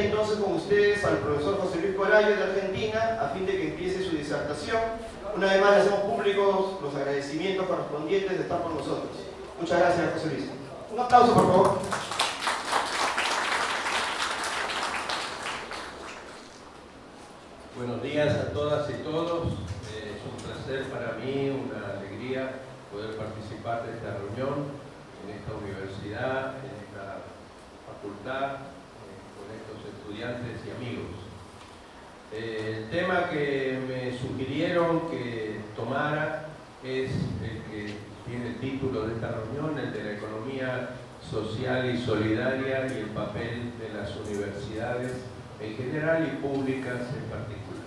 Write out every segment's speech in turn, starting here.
entonces con ustedes al profesor José Luis Corayo de Argentina, a fin de que empiece su disertación. Una vez más le hacemos públicos los agradecimientos correspondientes de estar con nosotros. Muchas gracias, José Luis. Un aplauso, por favor. Buenos días a todas y todos. Es un placer para mí, una alegría poder participar de esta reunión en esta universidad, en esta facultad, con estos estudiantes y amigos. El tema que me sugirieron que tomara es el que tiene el título de esta reunión, el de la economía social y solidaria y el papel de las universidades en general y públicas en particular.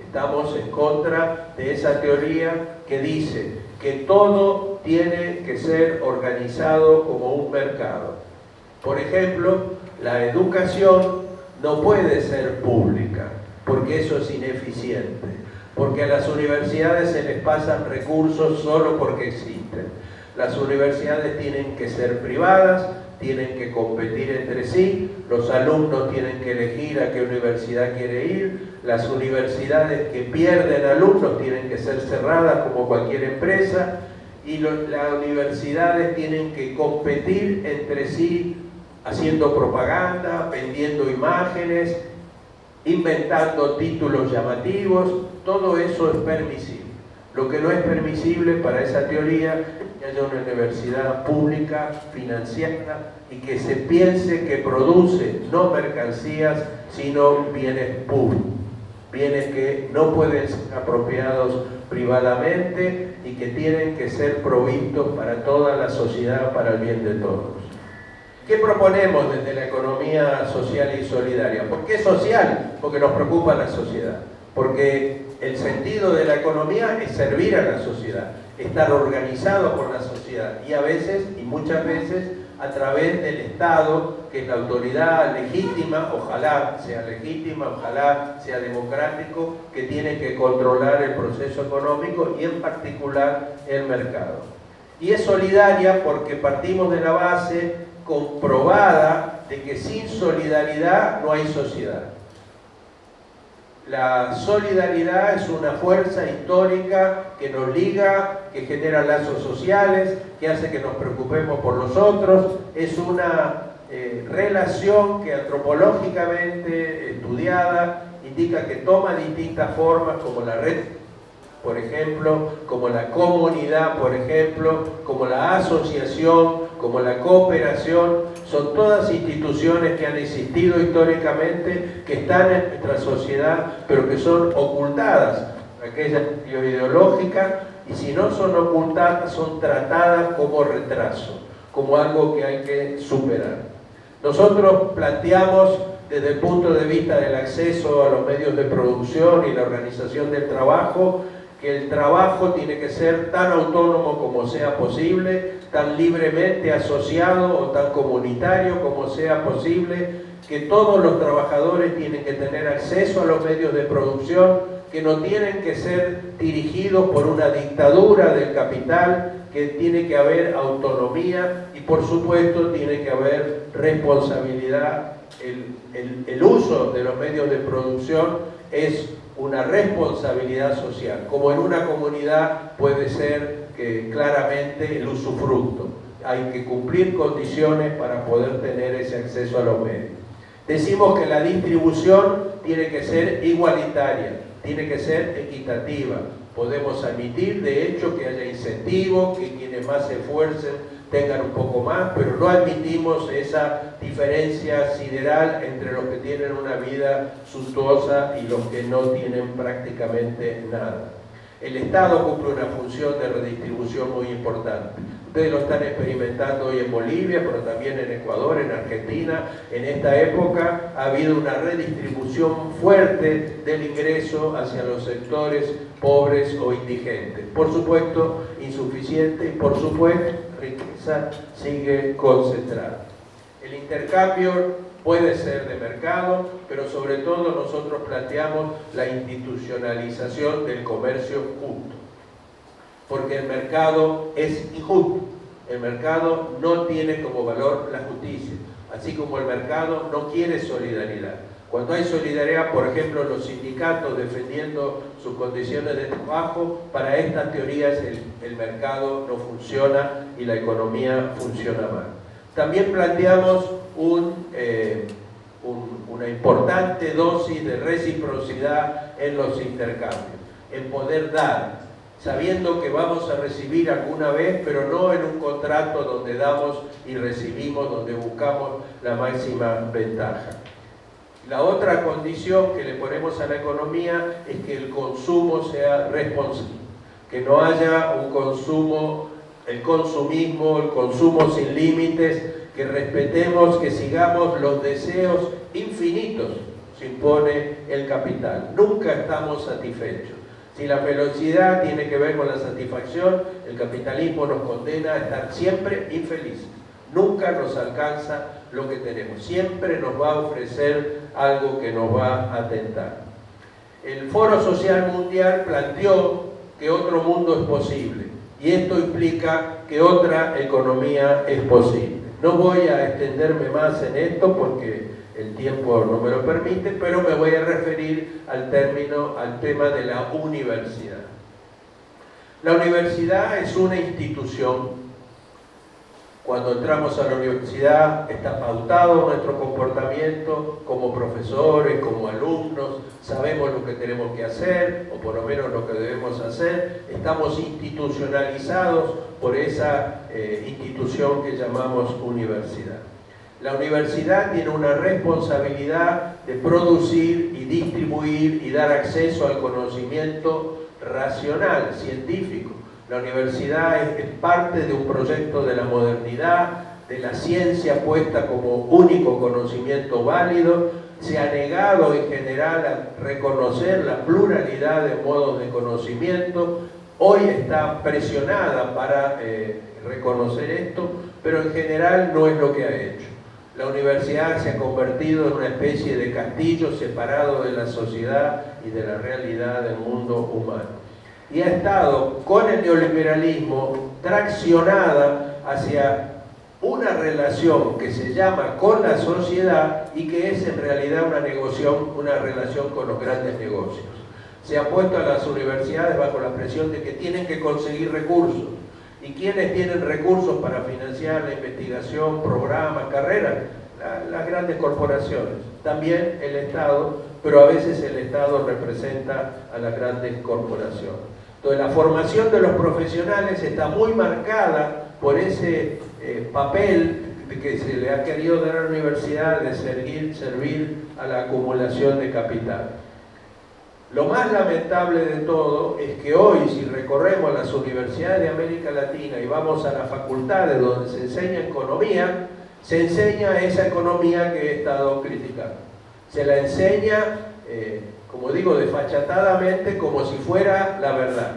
Estamos en contra de esa teoría que dice que todo tiene que ser organizado como un mercado. Por ejemplo, la educación no puede ser pública, porque eso es ineficiente, porque a las universidades se les pasan recursos solo porque existen. Las universidades tienen que ser privadas, tienen que competir entre sí, los alumnos tienen que elegir a qué universidad quiere ir, las universidades que pierden alumnos tienen que ser cerradas como cualquier empresa, y las universidades tienen que competir entre sí haciendo propaganda, vendiendo imágenes, inventando títulos llamativos. Todo eso es permisible. Lo que no es permisible para esa teoría es que haya una universidad pública, financiada, y que se piense que produce no mercancías, sino bienes públicos. Bienes que no pueden ser apropiados privadamente y que tienen que ser provistos para toda la sociedad, para el bien de todos. ¿Qué proponemos desde la economía social y solidaria? ¿Por qué social? Porque nos preocupa la sociedad. Porque el sentido de la economía es servir a la sociedad, estar organizado por la sociedad y a veces, y muchas veces, a través del Estado, que es la autoridad legítima, ojalá sea legítima, ojalá sea democrático, que tiene que controlar el proceso económico y en particular el mercado. Y es solidaria porque partimos de la base comprobada de que sin solidaridad no hay sociedad. La solidaridad es una fuerza histórica que nos liga, que genera lazos sociales, que hace que nos preocupemos por los otros. Es una relación que antropológicamente estudiada indica que toma distintas formas, como la red, por ejemplo, como la comunidad, por ejemplo, como la asociación, como la cooperación. Son todas instituciones que han existido históricamente, que están en nuestra sociedad, pero que son ocultadas por aquella ideológica, y si no son ocultadas, son tratadas como retraso, como algo que hay que superar. Nosotros planteamos, desde el punto de vista del acceso a los medios de producción y la organización del trabajo, que el trabajo tiene que ser tan autónomo como sea posible, tan libremente asociado o tan comunitario como sea posible, que todos los trabajadores tienen que tener acceso a los medios de producción, que no tienen que ser dirigidos por una dictadura del capital, que tiene que haber autonomía y por supuesto tiene que haber responsabilidad. El uso de los medios de producción es una responsabilidad social, como en una comunidad puede ser que claramente el usufructo. Hay que cumplir condiciones para poder tener ese acceso a los medios. Decimos que la distribución tiene que ser igualitaria, tiene que ser equitativa. Podemos admitir, de hecho, que haya incentivos, que quienes más se esfuercen tengan un poco más, pero no admitimos esa diferencia sideral entre los que tienen una vida suntuosa y los que no tienen prácticamente nada. El Estado cumple una función de redistribución muy importante. Ustedes lo están experimentando hoy en Bolivia, pero también en Ecuador, en Argentina. En esta época ha habido una redistribución fuerte del ingreso hacia los sectores pobres o indigentes. Por supuesto, insuficiente, y por supuesto, riqueza sigue concentrada. El intercambio puede ser de mercado, pero sobre todo nosotros planteamos la institucionalización del comercio justo. Porque el mercado es injusto. El mercado no tiene como valor la justicia. así como el mercado no quiere solidaridad. Cuando hay solidaridad, por ejemplo, los sindicatos defendiendo sus condiciones de trabajo, para estas teorías el mercado no funciona y la economía funciona mal. También planteamos una importante dosis de reciprocidad en los intercambios, en poder dar, sabiendo que vamos a recibir alguna vez, pero no en un contrato donde damos y recibimos, donde buscamos la máxima ventaja. La otra condición que le ponemos a la economía es que el consumo sea responsable, que no haya un consumo, el consumo sin límites, que respetemos, que sigamos los deseos infinitos que impone el capital. Nunca estamos satisfechos. Si la velocidad tiene que ver con la satisfacción, el capitalismo nos condena a estar siempre infelices. Nunca nos alcanza lo que tenemos. Siempre nos va a ofrecer algo que nos va a tentar. El Foro Social Mundial planteó que otro mundo es posible. Y esto implica que otra economía es posible. No voy a extenderme más en esto porque el tiempo no me lo permite, pero me voy a referir al tema de la universidad. La universidad es una institución. Cuando entramos a la universidad está pautado nuestro comportamiento como profesores, como alumnos, sabemos lo que tenemos que hacer, o por lo menos lo que debemos hacer, estamos institucionalizados por esa institución que llamamos universidad. La universidad tiene una responsabilidad de producir y distribuir y dar acceso al conocimiento racional, científico. La universidad es parte de un proyecto de la modernidad, de la ciencia puesta como único conocimiento válido. Se ha negado en general a reconocer la pluralidad de modos de conocimiento. Hoy está presionada para reconocer esto, pero en general no es lo que ha hecho. La universidad se ha convertido en una especie de castillo separado de la sociedad y de la realidad del mundo humano. Y ha estado con el neoliberalismo traccionada hacia una relación que se llama con la sociedad y que es en realidad una relación con los grandes negocios. Se ha puesto a las universidades bajo la presión de que tienen que conseguir recursos. ¿Y quiénes tienen recursos para financiar la investigación, programas, carreras? Las grandes corporaciones. También el Estado, pero a veces el Estado representa a las grandes corporaciones. Entonces la formación de los profesionales está muy marcada por ese papel que se le ha querido dar a la universidad de servir a la acumulación de capital. Lo más lamentable de todo es que hoy, si recorremos las universidades de América Latina y vamos a las facultades donde se enseña economía, se enseña esa economía que he estado criticando. Se la enseña, como digo, desfachatadamente, como si fuera la verdad.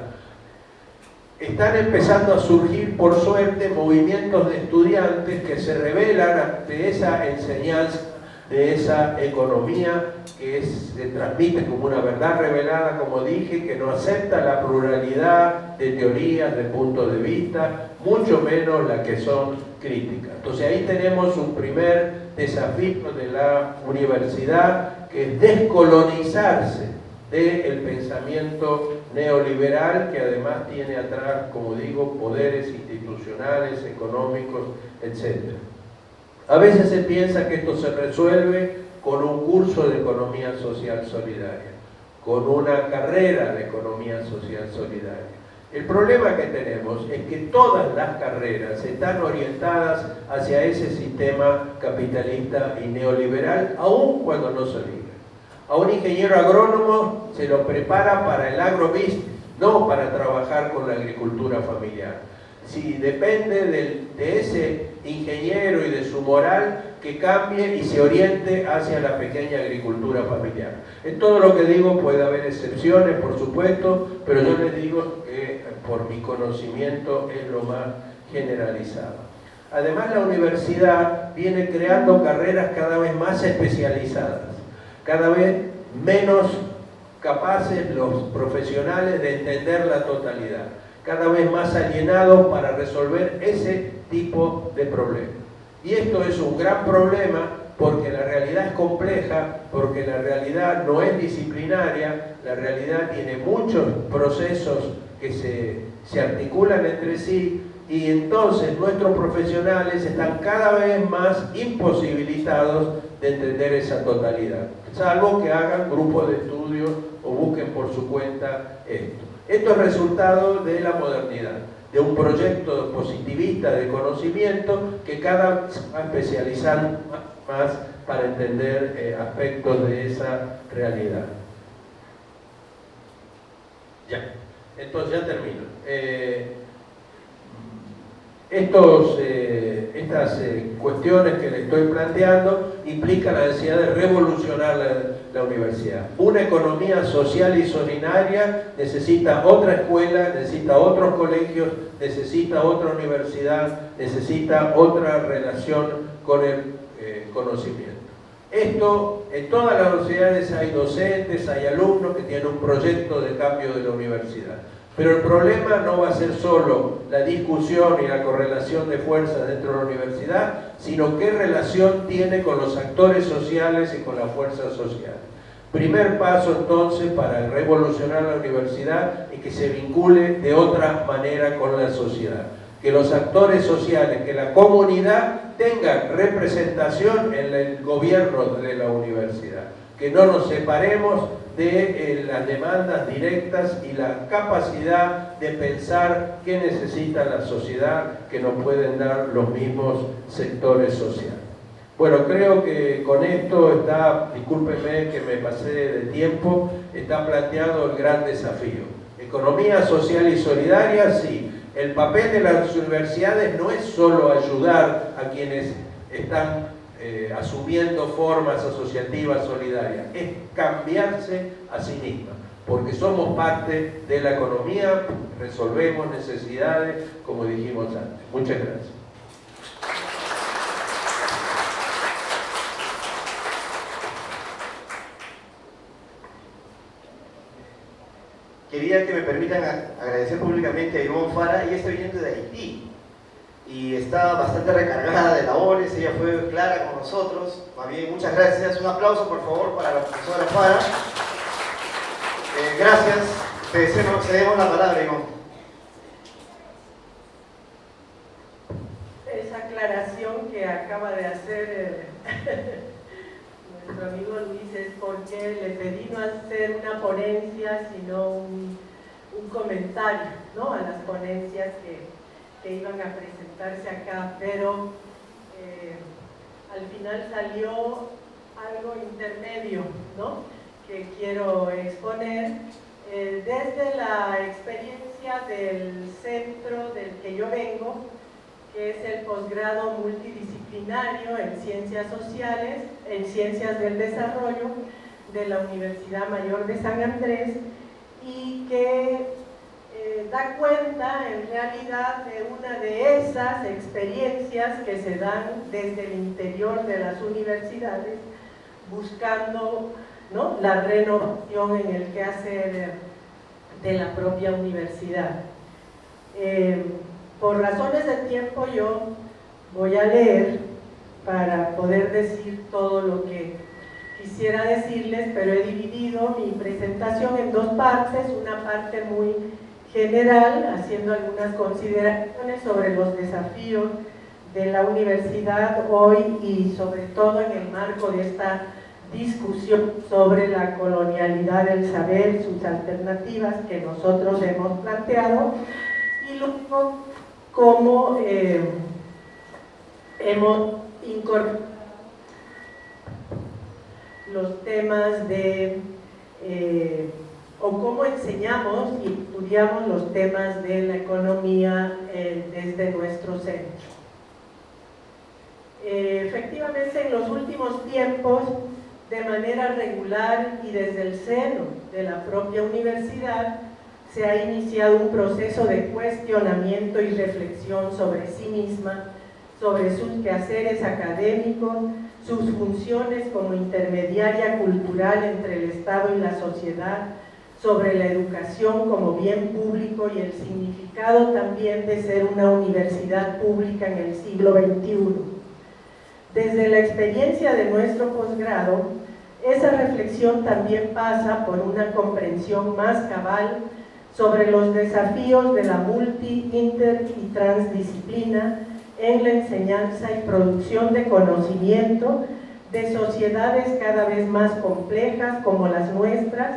Están empezando a surgir, por suerte, movimientos de estudiantes que se rebelan de esa enseñanza, de esa economía que se transmite como una verdad revelada, como dije, que no acepta la pluralidad de teorías, de puntos de vista, mucho menos las que son críticas. Entonces ahí tenemos un primer desafío de la universidad, que es descolonizarse del pensamiento neoliberal, que además tiene atrás, como digo, poderes institucionales, económicos, etc. A veces se piensa que esto se resuelve con un curso de economía social solidaria, con una carrera de economía social solidaria. El problema que tenemos es que todas las carreras están orientadas hacia ese sistema capitalista y neoliberal, aun cuando no se diga. A un ingeniero agrónomo se lo prepara para el agrobusiness, no para trabajar con la agricultura familiar. Si depende de ese ingeniero y de su moral que cambie y se oriente hacia la pequeña agricultura familiar. En todo lo que digo puede haber excepciones, por supuesto, pero yo les digo que por mi conocimiento es lo más generalizado. Además, la universidad viene creando carreras cada vez más especializadas, cada vez menos capaces los profesionales de entender la totalidad, cada vez más alienados para resolver ese tipo de problemas. Y esto es un gran problema porque la realidad es compleja, porque la realidad no es disciplinaria, la realidad tiene muchos procesos que se articulan entre sí, y entonces nuestros profesionales están cada vez más imposibilitados de entender esa totalidad, salvo que hagan grupos de estudio o busquen por su cuenta esto. Esto es resultado de la modernidad, de un proyecto positivista de conocimiento que cada vez va especializando más para entender aspectos de esa realidad. Ya, entonces ya termino. Estas cuestiones que le estoy planteando implican la necesidad de revolucionar la universidad. Una economía social y solidaria necesita otra escuela, necesita otros colegios, necesita otra universidad, necesita otra relación con el conocimiento. Esto, en todas las universidades hay docentes, hay alumnos que tienen un proyecto de cambio de la universidad. Pero el problema no va a ser solo la discusión y la correlación de fuerzas dentro de la universidad, sino qué relación tiene con los actores sociales y con la fuerza social. Primer paso entonces para revolucionar la universidad y que se vincule de otra manera con la sociedad. Que los actores sociales, que la comunidad tengan representación en el gobierno de la universidad. Que no nos separemos de las demandas directas y la capacidad de pensar qué necesita la sociedad que nos pueden dar los mismos sectores sociales. Bueno, creo que con esto está, discúlpenme que me pasé de tiempo, está planteado el gran desafío. Economía social y solidaria, sí. El papel de las universidades no es solo ayudar a quienes están asumiendo formas asociativas solidarias, es cambiarse a sí misma, porque somos parte de la economía, resolvemos necesidades, como dijimos antes. Muchas gracias. Quería que me permitan agradecer públicamente a Ivonne Fara. Ella está viniendo de Haití y está bastante recargada de labores, ella fue clara con nosotros. Más bien, muchas gracias. Un aplauso, por favor, para la profesora Fara. Gracias. Te cedemos la palabra, Ivonne. Esa aclaración que acaba de hacer nuestro amigo Luis es porque le pedí no hacer una ponencia, sino un comentario, ¿no?, a las ponencias que iban a presentarse acá, pero al final salió algo intermedio, ¿no?, que quiero exponer desde la experiencia del centro del que yo vengo, que es el posgrado multidisciplinario en Ciencias Sociales, en Ciencias del Desarrollo de la Universidad Mayor de San Andrés, y que da cuenta en realidad de una de esas experiencias que se dan desde el interior de las universidades, buscando, ¿no?, la renovación en el quehacer de la propia universidad. Por razones de tiempo yo voy a leer para poder decir todo lo que quisiera decirles, pero he dividido mi presentación en dos partes, una parte muy general, haciendo algunas consideraciones sobre los desafíos de la universidad hoy y sobre todo en el marco de esta discusión sobre la colonialidad del saber, sus alternativas que nosotros hemos planteado, y luego cómo hemos incorporado los temas de o cómo enseñamos y estudiamos los temas de la economía desde nuestro centro. Efectivamente, en los últimos tiempos, de manera regular y desde el seno de la propia universidad, se ha iniciado un proceso de cuestionamiento y reflexión sobre sí misma, sobre sus quehaceres académicos, sus funciones como intermediaria cultural entre el Estado y la sociedad, sobre la educación como bien público y el significado también de ser una universidad pública en el siglo XXI. Desde la experiencia de nuestro posgrado, esa reflexión también pasa por una comprensión más cabal sobre los desafíos de la multi-, inter- y transdisciplina en la enseñanza y producción de conocimiento de sociedades cada vez más complejas como las nuestras,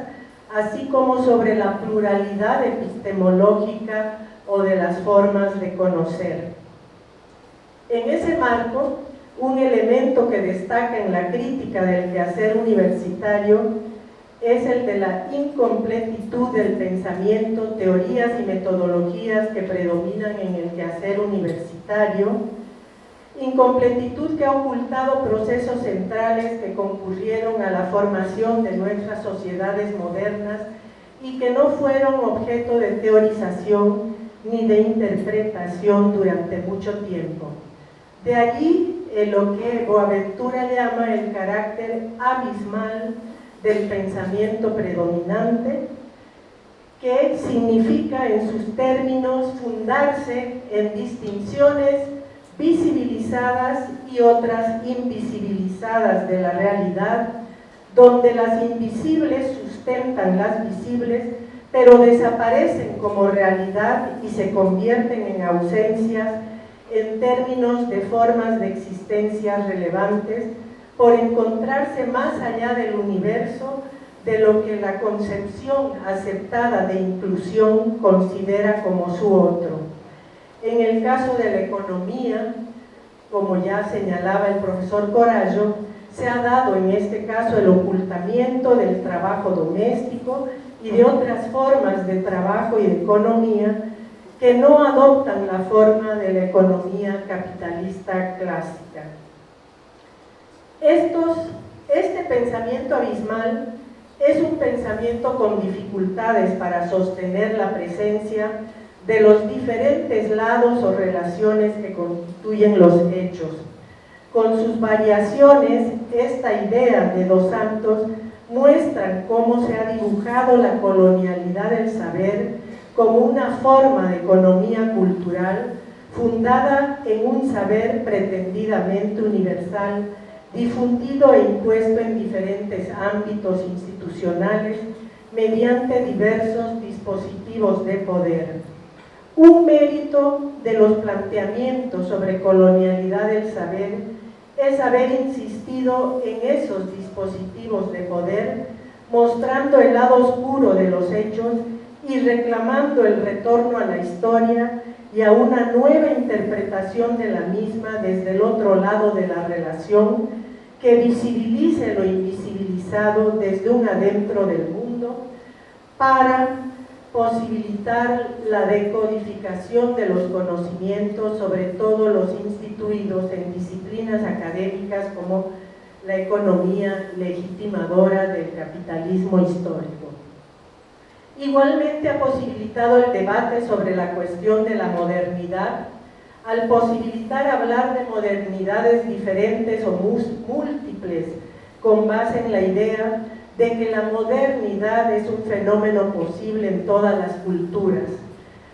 así como sobre la pluralidad epistemológica o de las formas de conocer. En ese marco, un elemento que destaca en la crítica del quehacer universitario es el de la incompletitud del pensamiento, teorías y metodologías que predominan en el quehacer universitario, incompletitud que ha ocultado procesos centrales que concurrieron a la formación de nuestras sociedades modernas y que no fueron objeto de teorización ni de interpretación durante mucho tiempo. De allí lo que Boaventura llama el carácter abismal del pensamiento predominante, que significa en sus términos fundarse en distinciones visibilizadas y otras invisibilizadas de la realidad, donde las invisibles sustentan las visibles, pero desaparecen como realidad y se convierten en ausencias en términos de formas de existencia relevantes, por encontrarse más allá del universo de lo que la concepción aceptada de inclusión considera como su otro. En el caso de la economía, como ya señalaba el profesor Corallo, se ha dado en este caso el ocultamiento del trabajo doméstico y de otras formas de trabajo y de economía que no adoptan la forma de la economía capitalista clásica. Este pensamiento abismal es un pensamiento con dificultades para sostener la presencia de los diferentes lados o relaciones que constituyen los hechos. Con sus variaciones, esta idea de Dos Santos muestra cómo se ha dibujado la colonialidad del saber como una forma de economía cultural fundada en un saber pretendidamente universal, difundido e impuesto en diferentes ámbitos institucionales mediante diversos dispositivos de poder. Un mérito de los planteamientos sobre colonialidad del saber es haber insistido en esos dispositivos de poder, mostrando el lado oscuro de los hechos y reclamando el retorno a la historia y a una nueva interpretación de la misma desde el otro lado de la relación, que visibilice lo invisibilizado desde un adentro del mundo, para posibilitar la decodificación de los conocimientos, sobre todo los instituidos en disciplinas académicas como la economía legitimadora del capitalismo histórico. Igualmente ha posibilitado el debate sobre la cuestión de la modernidad, al posibilitar hablar de modernidades diferentes o múltiples, con base en la idea de que la modernidad es un fenómeno posible en todas las culturas.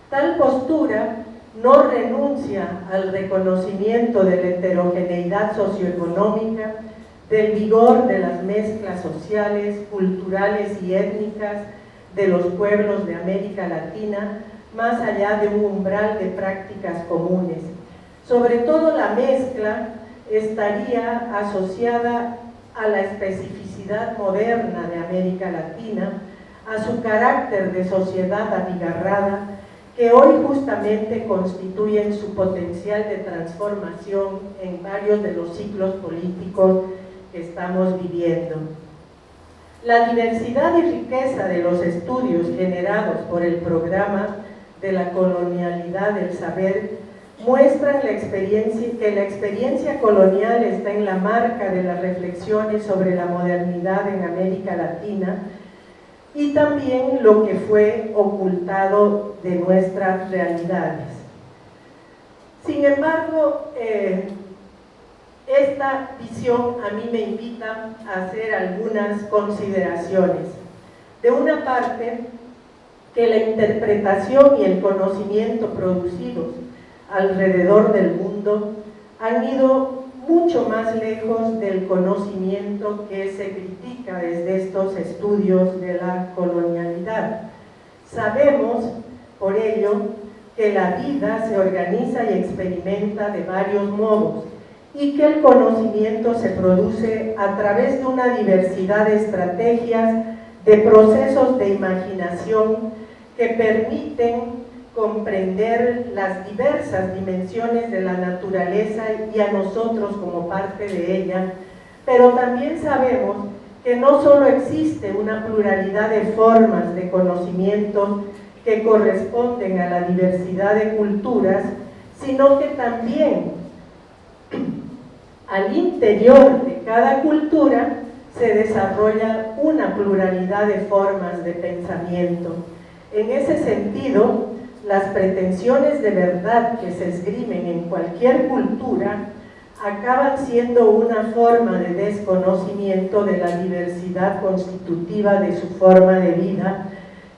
Tal postura no renuncia al reconocimiento de la heterogeneidad socioeconómica, del vigor de las mezclas sociales, culturales y étnicas de los pueblos de América Latina, más allá de un umbral de prácticas comunes. Sobre todo la mezcla estaría asociada a la especificidad moderna de América Latina, a su carácter de sociedad abigarrada, que hoy justamente constituyen su potencial de transformación en varios de los ciclos políticos que estamos viviendo. La diversidad y riqueza de los estudios generados por el programa de la colonialidad del saber muestran que la experiencia colonial está en la marca de las reflexiones sobre la modernidad en América Latina y también lo que fue ocultado de nuestras realidades. Sin embargo, esta visión a mí me invita a hacer algunas consideraciones. De una parte, que la interpretación y el conocimiento producidos alrededor del mundo han ido mucho más lejos del conocimiento que se critica desde estos estudios de la colonialidad. Sabemos, por ello, que la vida se organiza y experimenta de varios modos y que el conocimiento se produce a través de una diversidad de estrategias, de procesos de imaginación que permiten comprender las diversas dimensiones de la naturaleza y a nosotros como parte de ella, pero también sabemos que no solo existe una pluralidad de formas de conocimiento que corresponden a la diversidad de culturas, sino que también al interior de cada cultura se desarrolla una pluralidad de formas de pensamiento. En ese sentido, las pretensiones de verdad que se esgrimen en cualquier cultura acaban siendo una forma de desconocimiento de la diversidad constitutiva de su forma de vida,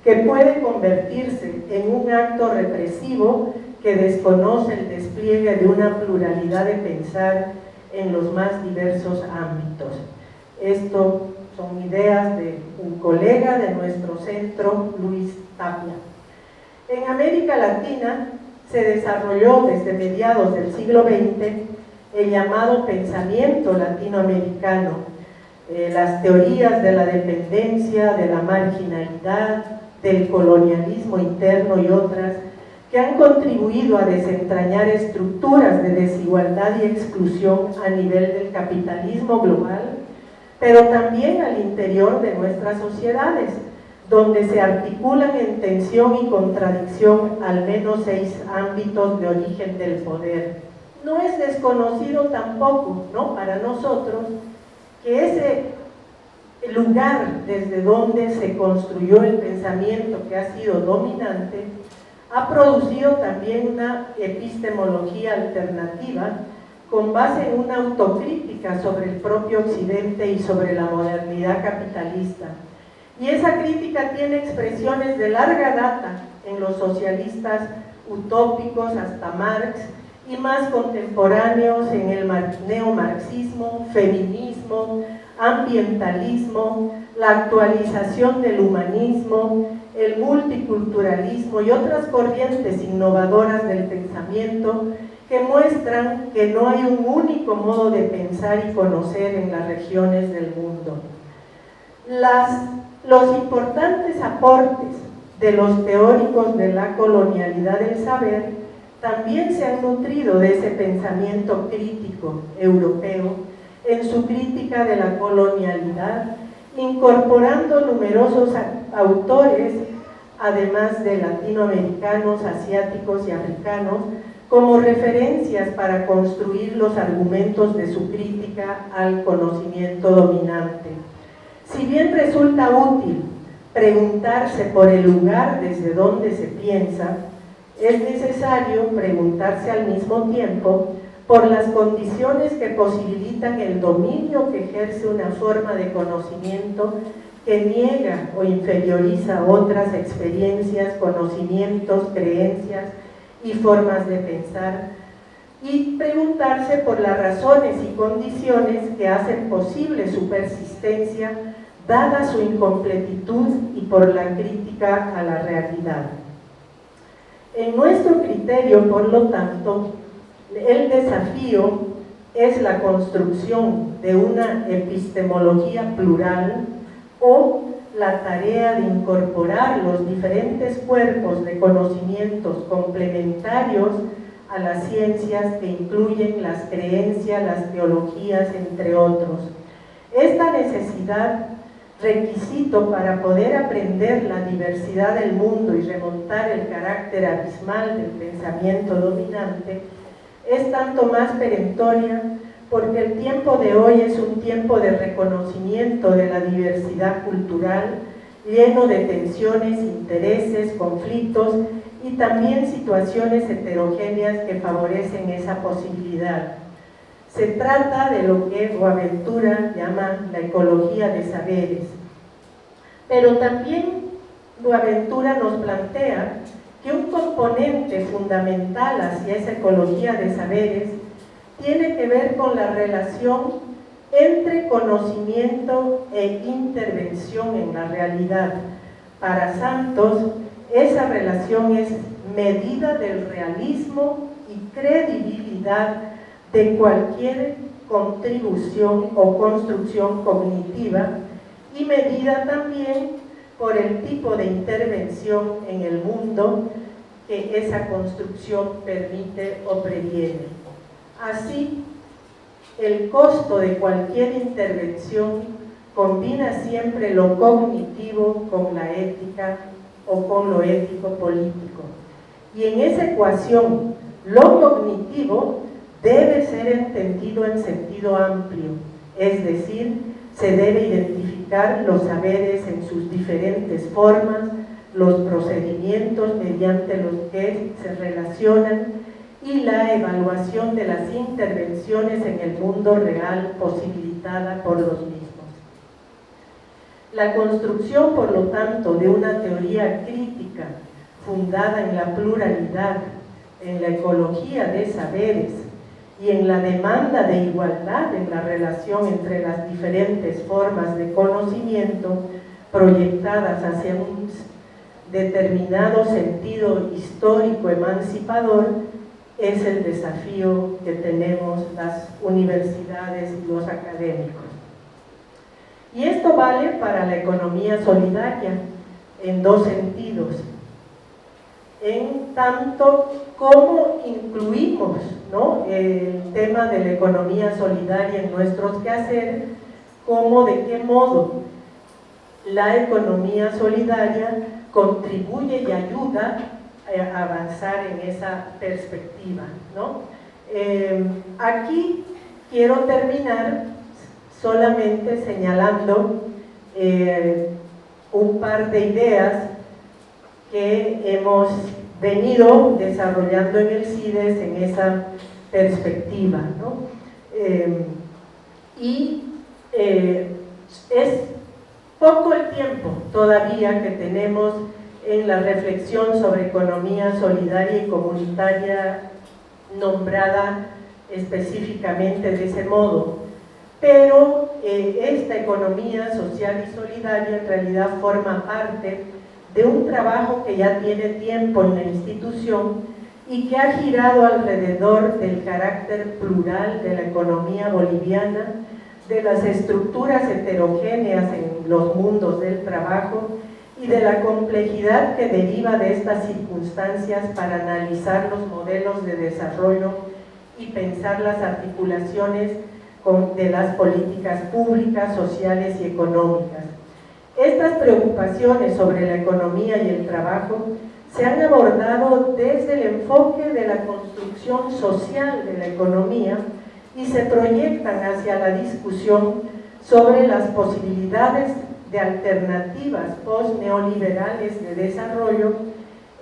que puede convertirse en un acto represivo que desconoce el despliegue de una pluralidad de pensar en los más diversos ámbitos. Esto son ideas de un colega de nuestro centro, Luis Tapia. En América Latina se desarrolló desde mediados del siglo XX el llamado pensamiento latinoamericano, las teorías de la dependencia, de la marginalidad, del colonialismo interno y otras, que han contribuido a desentrañar estructuras de desigualdad y exclusión a nivel del capitalismo global, pero también al interior de nuestras sociedades, donde se articulan en tensión y contradicción al menos 6 ámbitos de origen del poder. No es desconocido tampoco, ¿no?, para nosotros, que ese lugar desde donde se construyó el pensamiento que ha sido dominante ha producido también una epistemología alternativa con base en una autocrítica sobre el propio Occidente y sobre la modernidad capitalista. Y esa crítica tiene expresiones de larga data en los socialistas utópicos hasta Marx y más contemporáneos en el neomarxismo, feminismo, ambientalismo, la actualización del humanismo, el multiculturalismo y otras corrientes innovadoras del pensamiento que muestran que no hay un único modo de pensar y conocer en las regiones del mundo. Los importantes aportes de los teóricos de la colonialidad del saber también se han nutrido de ese pensamiento crítico europeo en su crítica de la colonialidad, incorporando numerosos autores, además de latinoamericanos, asiáticos y africanos, como referencias para construir los argumentos de su crítica al conocimiento dominante. Si bien resulta útil preguntarse por el lugar desde donde se piensa, es necesario preguntarse al mismo tiempo por las condiciones que posibilitan el dominio que ejerce una forma de conocimiento que niega o inferioriza otras experiencias, conocimientos, creencias y formas de pensar, y preguntarse por las razones y condiciones que hacen posible su persistencia dada su incompletitud y por la crítica a la realidad. En nuestro criterio, por lo tanto, el desafío es la construcción de una epistemología plural o la tarea de incorporar los diferentes cuerpos de conocimientos complementarios a las ciencias que incluyen las creencias, las teologías, entre otros. Esta necesidad, requisito para poder aprender la diversidad del mundo y remontar el carácter abismal del pensamiento dominante, es tanto más perentoria porque el tiempo de hoy es un tiempo de reconocimiento de la diversidad cultural, lleno de tensiones, intereses, conflictos y también situaciones heterogéneas que favorecen esa posibilidad. Se trata de lo que Boaventura llama la ecología de saberes. Pero también Boaventura nos plantea que un componente fundamental hacia esa ecología de saberes tiene que ver con la relación entre conocimiento e intervención en la realidad. Para Santos, esa relación es medida del realismo y credibilidad de cualquier contribución o construcción cognitiva, y medida también por el tipo de intervención en el mundo que esa construcción permite o previene. Así, el costo de cualquier intervención combina siempre lo cognitivo con la ética o con lo ético-político. Y en esa ecuación, lo cognitivo debe ser entendido en sentido amplio, es decir, se debe identificar los saberes en sus diferentes formas, los procedimientos mediante los que se relacionan y la evaluación de las intervenciones en el mundo real posibilitada por los mismos. La construcción, por lo tanto, de una teoría crítica fundada en la pluralidad, en la ecología de saberes y en la demanda de igualdad en la relación entre las diferentes formas de conocimiento proyectadas hacia un determinado sentido histórico emancipador, es el desafío que tenemos las universidades y los académicos. Y esto vale para la economía solidaria en dos sentidos. En tanto como incluimos, ¿no?, el tema de la economía solidaria en nuestros quehaceres, como de qué modo la economía solidaria contribuye y ayuda a avanzar en esa perspectiva, ¿no? Aquí quiero terminar solamente señalando un par de ideas que hemos venido desarrollando en el CIDES en esa perspectiva, ¿no? Es poco el tiempo todavía que tenemos en la reflexión sobre economía solidaria y comunitaria nombrada específicamente de ese modo, pero esta economía social y solidaria en realidad forma parte de un trabajo que ya tiene tiempo en la institución y que ha girado alrededor del carácter plural de la economía boliviana, de las estructuras heterogéneas en los mundos del trabajo y de la complejidad que deriva de estas circunstancias para analizar los modelos de desarrollo y pensar las articulaciones de las políticas públicas, sociales y económicas. Estas preocupaciones sobre la economía y el trabajo se han abordado desde el enfoque de la construcción social de la economía y se proyectan hacia la discusión sobre las posibilidades de alternativas post-neoliberales de desarrollo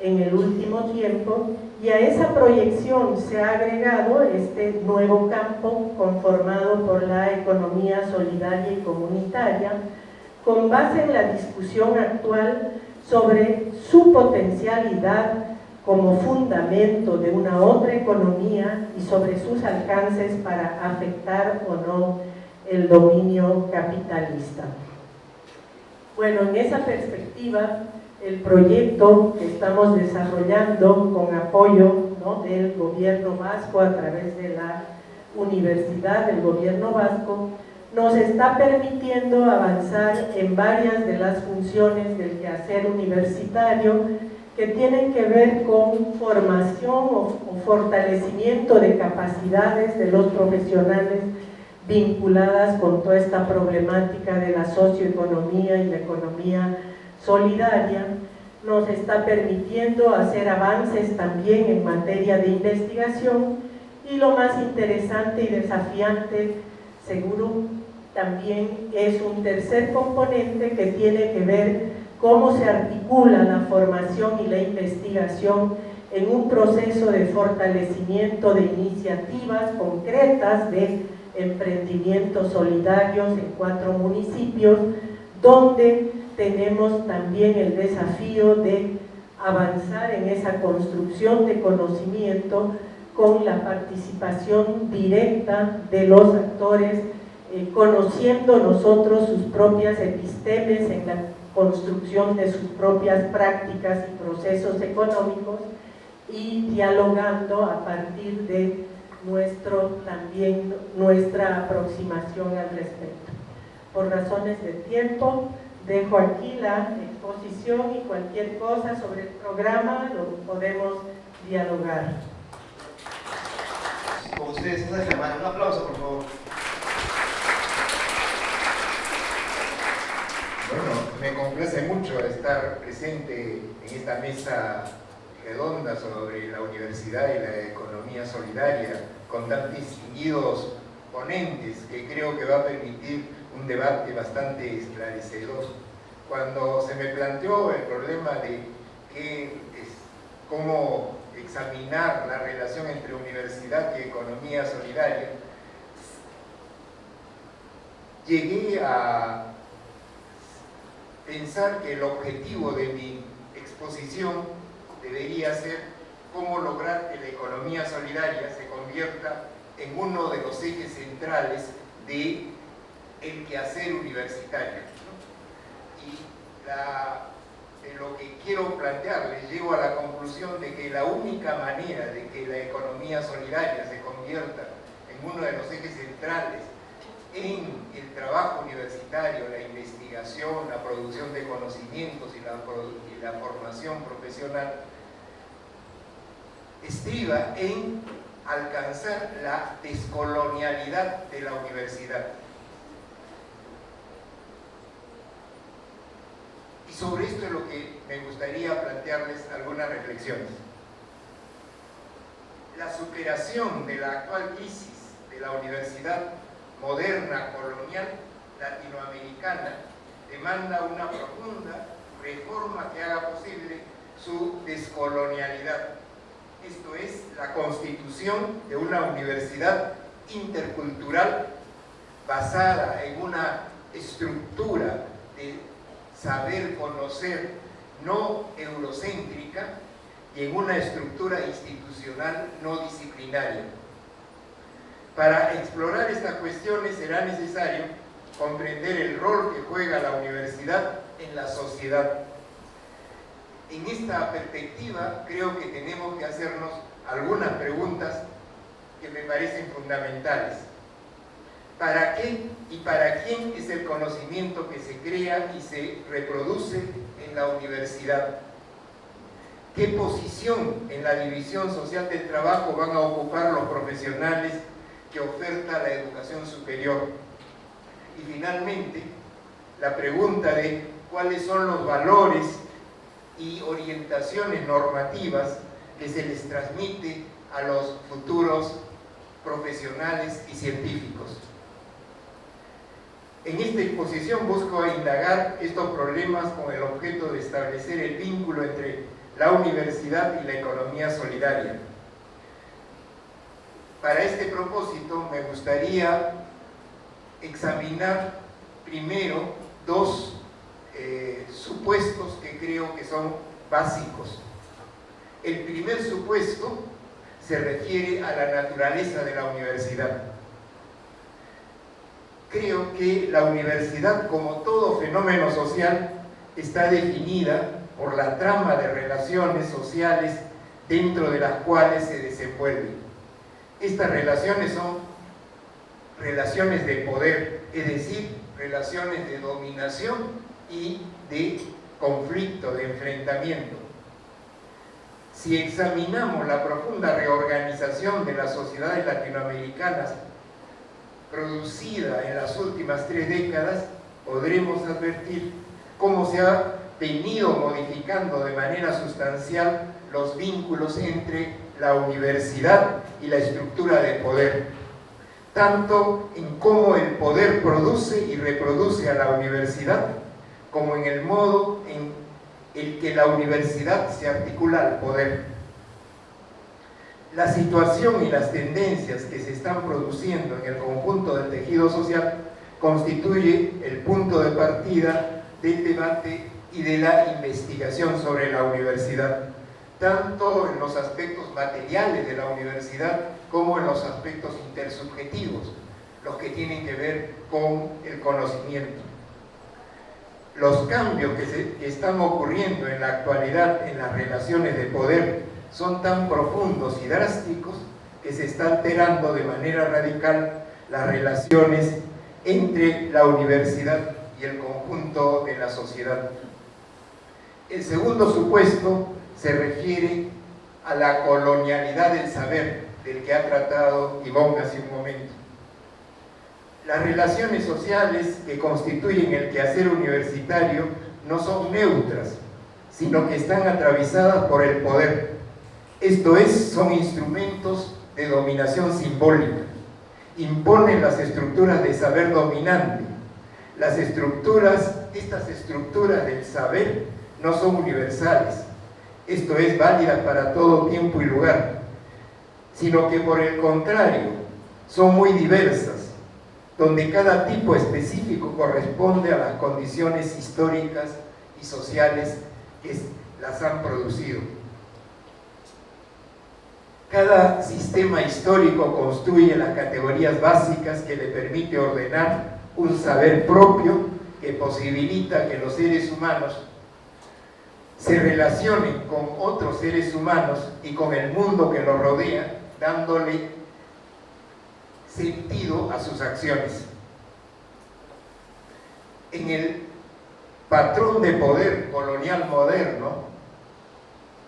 en el último tiempo, y a esa proyección se ha agregado este nuevo campo conformado por la economía solidaria y comunitaria, con base en la discusión actual sobre su potencialidad como fundamento de una otra economía y sobre sus alcances para afectar o no el dominio capitalista. Bueno, en esa perspectiva, el proyecto que estamos desarrollando con apoyo, ¿no?, del gobierno vasco a través de la Universidad del Gobierno Vasco, nos está permitiendo avanzar en varias de las funciones del quehacer universitario que tienen que ver con formación o fortalecimiento de capacidades de los profesionales vinculadas con toda esta problemática de la socioeconomía y la economía solidaria. Nos está permitiendo hacer avances también en materia de investigación, y lo más interesante y desafiante, seguro, también es un tercer componente que tiene que ver cómo se articula la formación y la investigación en un proceso de fortalecimiento de iniciativas concretas de emprendimientos solidarios en 4 municipios, donde tenemos también el desafío de avanzar en esa construcción de conocimiento con la participación directa de los actores, conociendo nosotros sus propias epistemes en la construcción de sus propias prácticas y procesos económicos y dialogando a partir de nuestra aproximación al respecto. Por razones de tiempo, dejo aquí la exposición y cualquier cosa sobre el programa lo podemos dialogar. Con ustedes, esa semana. Un aplauso, por favor. Bueno, me complace mucho estar presente en esta mesa redonda sobre la universidad y la economía solidaria, con tan distinguidos ponentes, que creo que va a permitir un debate bastante esclarecedor. Cuando se me planteó el problema de cómo examinar la relación entre universidad y economía solidaria, llegué a pensar que el objetivo de mi exposición debería ser cómo lograr que la economía solidaria se convierta en uno de los ejes centrales del quehacer universitario, ¿no? Y de lo que quiero plantearles, llego a la conclusión de que la única manera de que la economía solidaria se convierta en uno de los ejes centrales en el trabajo universitario, la investigación, la producción de conocimientos y la formación profesional, estriba en alcanzar la descolonialidad de la universidad. Y sobre esto es lo que me gustaría plantearles algunas reflexiones. La superación de la actual crisis de la universidad moderna, colonial, latinoamericana, demanda una profunda reforma que haga posible su descolonialidad. Esto es, la constitución de una universidad intercultural basada en una estructura de saber conocer no eurocéntrica y en una estructura institucional no disciplinaria. Para explorar estas cuestiones será necesario comprender el rol que juega la universidad en la sociedad. En esta perspectiva creo que tenemos que hacernos algunas preguntas que me parecen fundamentales. ¿Para qué y para quién es el conocimiento que se crea y se reproduce en la universidad? ¿Qué posición en la división social del trabajo van a ocupar los profesionales que oferta la educación superior? Y finalmente, la pregunta de cuáles son los valores y orientaciones normativas que se les transmite a los futuros profesionales y científicos. En esta exposición busco indagar estos problemas con el objeto de establecer el vínculo entre la universidad y la economía solidaria. Para este propósito me gustaría examinar primero dos supuestos que creo que son básicos. El primer supuesto se refiere a la naturaleza de la universidad. Creo que la universidad, como todo fenómeno social, está definida por la trama de relaciones sociales dentro de las cuales se desenvuelve. Estas relaciones son relaciones de poder, es decir, relaciones de dominación y de conflicto, de enfrentamiento. Si examinamos la profunda reorganización de las sociedades latinoamericanas producida en las últimas 3 décadas, podremos advertir cómo se ha venido modificando de manera sustancial los vínculos entre la universidad y la estructura de poder, tanto en cómo el poder produce y reproduce a la universidad, como en el modo en el que la universidad se articula al poder. La situación y las tendencias que se están produciendo en el conjunto del tejido social constituye el punto de partida del debate y de la investigación sobre la universidad. tanto en los aspectos materiales de la universidad como en los aspectos intersubjetivos, los que tienen que ver con el conocimiento. Los cambios que están ocurriendo en la actualidad en las relaciones de poder son tan profundos y drásticos que se está alterando de manera radical las relaciones entre la universidad y el conjunto de la sociedad. El segundo supuesto se refiere a la colonialidad del saber, del que ha tratado Ivonne hace un momento. Las relaciones sociales que constituyen el quehacer universitario no son neutras, sino que están atravesadas por el poder. Esto es, son instrumentos de dominación simbólica. Imponen las estructuras de saber dominante. Estas estructuras del saber no son universales, esto es, válidas para todo tiempo y lugar, sino que por el contrario, son muy diversas, donde cada tipo específico corresponde a las condiciones históricas y sociales que las han producido. Cada sistema histórico construye las categorías básicas que le permite ordenar un saber propio que posibilita que los seres humanos se relacionen con otros seres humanos y con el mundo que los rodea, dándole sentido a sus acciones. En el patrón de poder colonial moderno,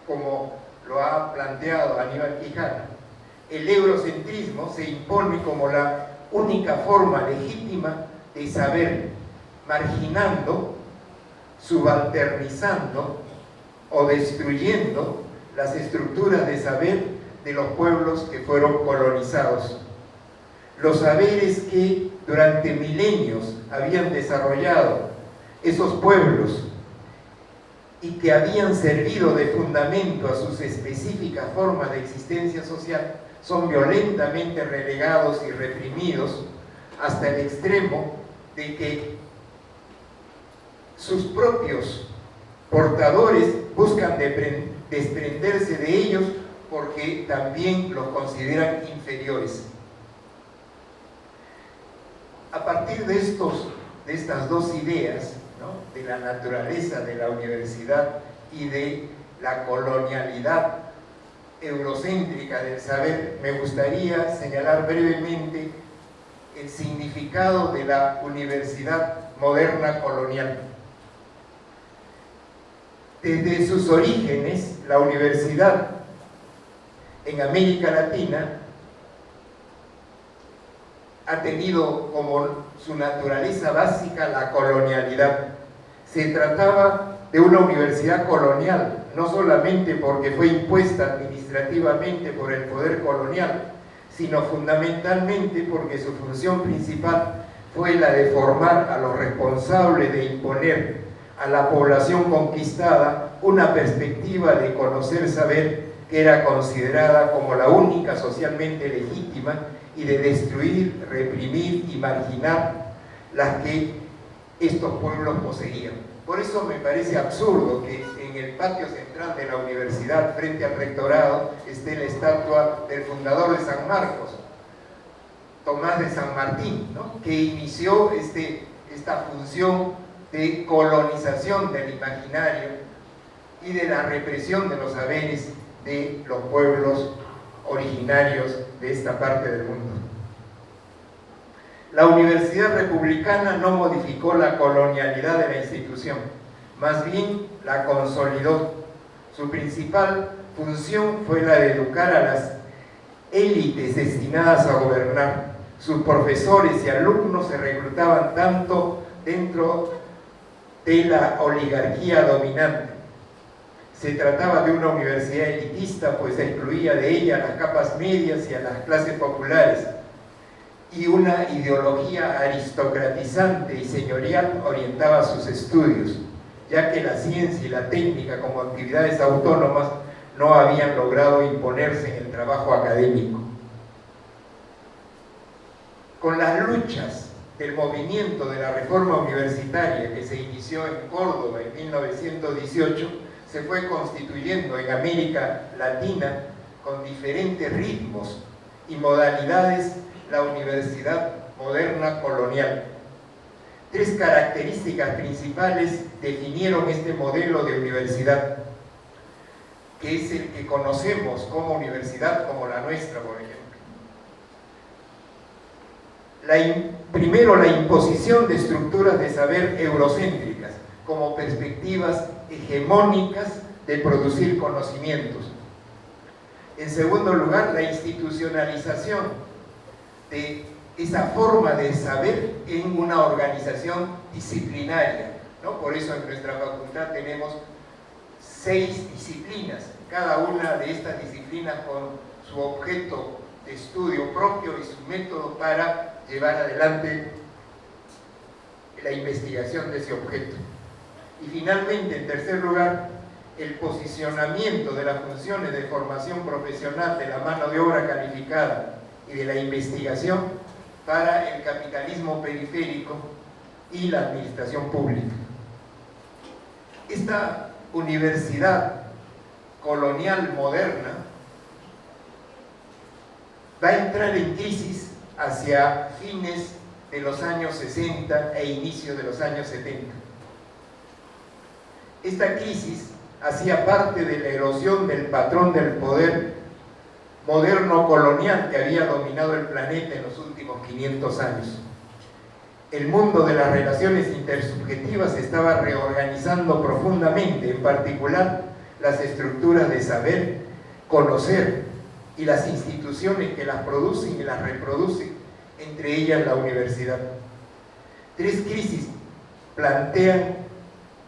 como lo ha planteado Aníbal Quijano, el eurocentrismo se impone como la única forma legítima de saber, marginando, subalternizando o destruyendo las estructuras de saber de los pueblos que fueron colonizados. Los saberes que durante milenios habían desarrollado esos pueblos y que habían servido de fundamento a sus específicas formas de existencia social son violentamente relegados y reprimidos hasta el extremo de que sus propios portadores buscan desprenderse de ellos porque también los consideran inferiores. A partir de estas dos ideas, ¿no?, de la naturaleza de la universidad y de la colonialidad eurocéntrica del saber, me gustaría señalar brevemente el significado de la universidad moderna colonial. Desde sus orígenes, la universidad en América Latina ha tenido como su naturaleza básica la colonialidad. Se trataba de una universidad colonial, no solamente porque fue impuesta administrativamente por el poder colonial, sino fundamentalmente porque su función principal fue la de formar a los responsables de imponer a la población conquistada una perspectiva de conocer saber que era considerada como la única socialmente legítima y de destruir, reprimir y marginar las que estos pueblos poseían. Por eso me parece absurdo que en el patio central de la universidad, frente al rectorado, esté la estatua del fundador de San Marcos, Tomás de San Martín, ¿no?, que inició esta función de colonización del imaginario y de la represión de los saberes de los pueblos originarios de esta parte del mundo. La Universidad Republicana no modificó la colonialidad de la institución, más bien la consolidó. Su principal función fue la de educar a las élites destinadas a gobernar. Sus profesores y alumnos se reclutaban tanto dentro de la oligarquía dominante. Se trataba de una universidad elitista, pues excluía de ella a las capas medias y a las clases populares, y una ideología aristocratizante y señorial orientaba sus estudios, ya que la ciencia y la técnica como actividades autónomas no habían logrado imponerse en el trabajo académico. Con las luchas del movimiento de la reforma universitaria que se inició en Córdoba en 1918, se fue constituyendo en América Latina con diferentes ritmos y modalidades la universidad moderna colonial. Tres características principales definieron este modelo de universidad, que es el que conocemos como universidad, como la nuestra, por ejemplo. Primero, la imposición de estructuras de saber eurocéntricas, como perspectivas hegemónicas de producir conocimientos. En segundo lugar, la institucionalización de esa forma de saber en una organización disciplinaria, ¿no? Por eso en nuestra facultad tenemos 6 disciplinas, cada una de estas disciplinas con su objeto de estudio propio y su método para llevar adelante la investigación de ese objeto. Y finalmente, en tercer lugar, el posicionamiento de las funciones de formación profesional de la mano de obra calificada y de la investigación para el capitalismo periférico y la administración pública. Esta universidad colonial moderna va a entrar en crisis hacia fines de los años 60 e inicio de los años 70. Esta crisis hacía parte de la erosión del patrón del poder moderno colonial que había dominado el planeta en los últimos 500 años. El mundo de las relaciones intersubjetivas se estaba reorganizando profundamente, en particular las estructuras de saber, conocer y las instituciones que las producen y las reproducen, entre ellas la universidad. Tres crisis plantean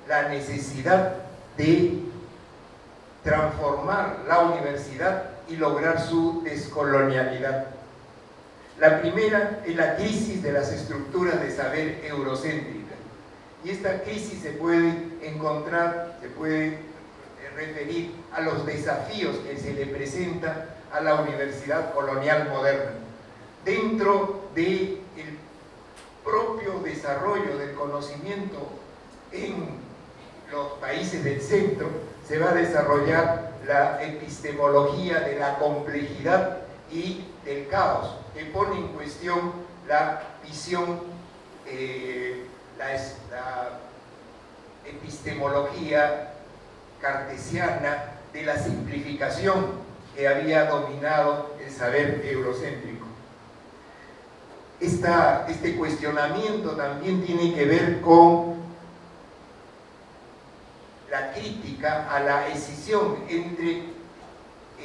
la necesidad de transformar la universidad y lograr su descolonialidad. La primera es la crisis de las estructuras de saber eurocéntricas. Y esta crisis se puede encontrar, se puede referir a los desafíos que se le presentan a la universidad colonial moderna. Dentro del propio desarrollo del conocimiento en los países del centro, se va a desarrollar la epistemología de la complejidad y del caos, que pone en cuestión la visión, la epistemología cartesiana de la simplificación que había dominado el saber eurocéntrico. Este cuestionamiento también tiene que ver con la crítica a la escisión entre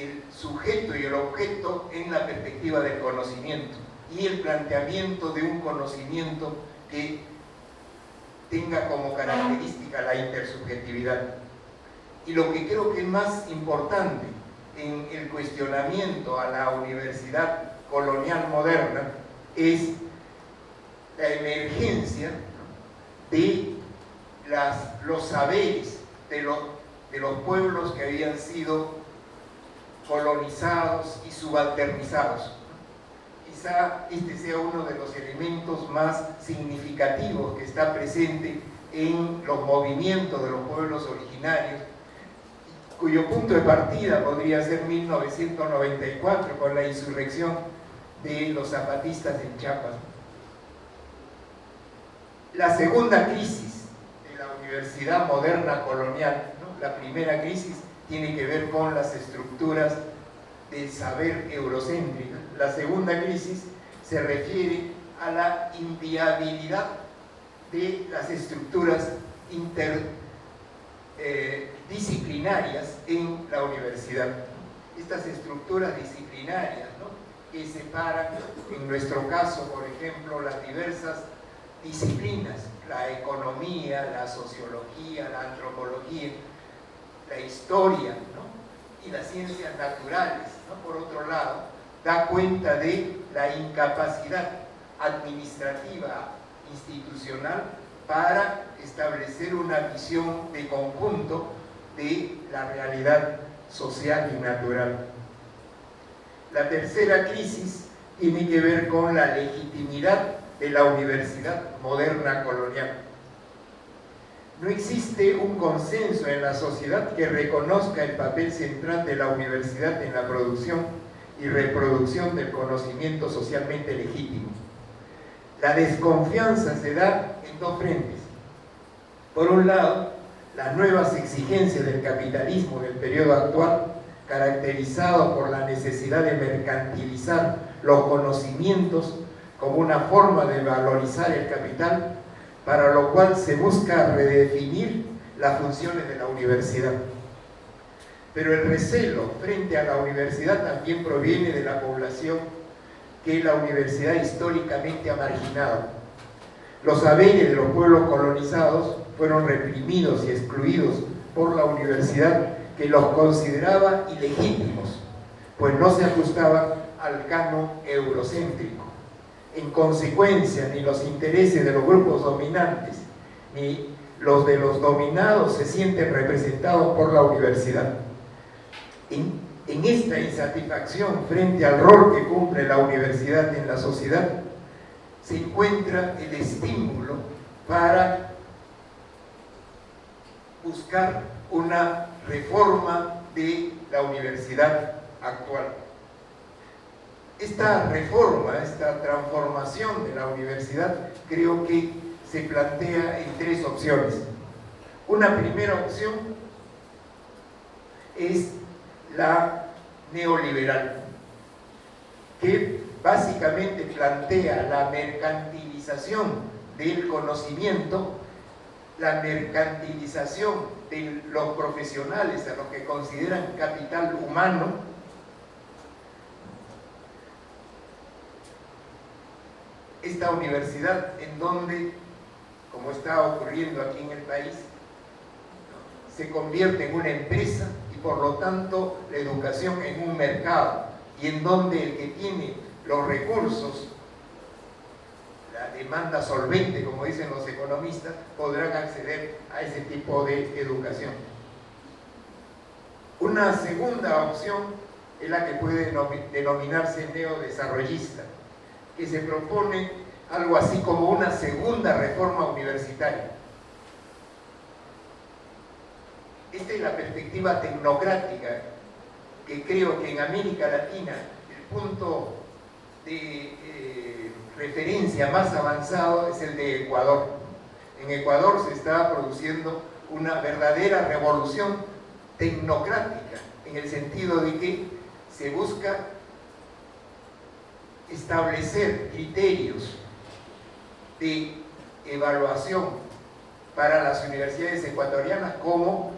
el sujeto y el objeto en la perspectiva del conocimiento y el planteamiento de un conocimiento que tenga como característica la intersubjetividad. Y lo que creo que es más importante en el cuestionamiento a la universidad colonial moderna es la emergencia de los saberes de los pueblos que habían sido colonizados y subalternizados. Quizá este sea uno de los elementos más significativos que está presente en los movimientos de los pueblos originarios, cuyo punto de partida podría ser 1994 con la insurrección de los zapatistas en Chiapas. La segunda crisis de la universidad moderna colonial, ¿no? La primera crisis tiene que ver con las estructuras del saber eurocéntrica. La segunda crisis se refiere a la inviabilidad de las estructuras disciplinarias en la universidad. Estas estructuras disciplinarias, ¿no? Que separan, en nuestro caso, por ejemplo, las diversas disciplinas, la economía, la sociología, la antropología, la historia, ¿no? Y las ciencias naturales, ¿no? Por otro lado, da cuenta de la incapacidad administrativa institucional para establecer una visión de conjunto de la realidad social y natural. La tercera crisis tiene que ver con la legitimidad de la universidad moderna colonial. No existe un consenso en la sociedad que reconozca el papel central de la universidad en la producción y reproducción del conocimiento socialmente legítimo. La desconfianza se da en dos frentes. Por un lado, las nuevas exigencias del capitalismo del periodo actual, caracterizado por la necesidad de mercantilizar los conocimientos como una forma de valorizar el capital, para lo cual se busca redefinir las funciones de la universidad. Pero el recelo frente a la universidad también proviene de la población que la universidad históricamente ha marginado. Los saberes de los pueblos colonizados fueron reprimidos y excluidos por la universidad, que los consideraba ilegítimos, pues no se ajustaban al canon eurocéntrico. En consecuencia, ni los intereses de los grupos dominantes ni los de los dominados se sienten representados por la universidad. En esta insatisfacción frente al rol que cumple la universidad en la sociedad se encuentra el estímulo para buscar una reforma de la universidad actual. Esta reforma, esta transformación de la universidad, creo que se plantea en tres opciones. Una primera opción es la neoliberal, que básicamente plantea la mercantilización del conocimiento, la mercantilización de los profesionales a los que consideran capital humano, esta universidad en donde, como está ocurriendo aquí en el país, se convierte en una empresa y por lo tanto la educación en un mercado, y en donde el que tiene los recursos, la demanda solvente, como dicen los economistas, podrán acceder a ese tipo de educación. Una segunda opción es la que puede denominarse neodesarrollista, que se propone algo así como una segunda reforma universitaria. Esta es la perspectiva tecnocrática, que creo que en América Latina el punto de referencia más avanzado es el de Ecuador. En Ecuador se está produciendo una verdadera revolución tecnocrática, en el sentido de que se busca establecer criterios de evaluación para las universidades ecuatorianas como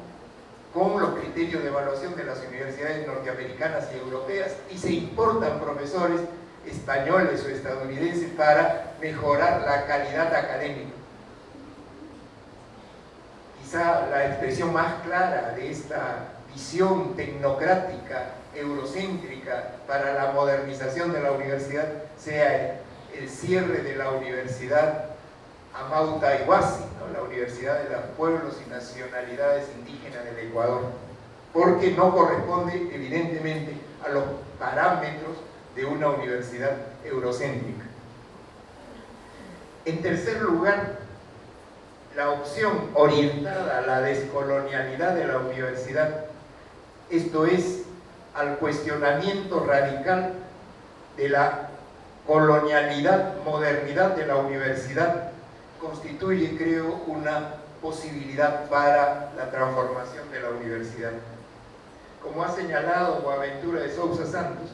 con los criterios de evaluación de las universidades norteamericanas y europeas, y se importan profesores españoles o estadounidenses para mejorar la calidad académica. Quizá la expresión más clara de esta visión tecnocrática, eurocéntrica para la modernización de la universidad sea el cierre de la Universidad Amauta Iguasi, ¿no? La Universidad de los Pueblos y Nacionalidades Indígenas del Ecuador, porque no corresponde evidentemente a los parámetros de una universidad eurocéntrica. En tercer lugar, la opción orientada a la descolonialidad de la universidad, esto es, al cuestionamiento radical de la colonialidad, modernidad de la universidad, constituye, creo, una posibilidad para la transformación de la universidad. Como ha señalado Boaventura de Sousa Santos,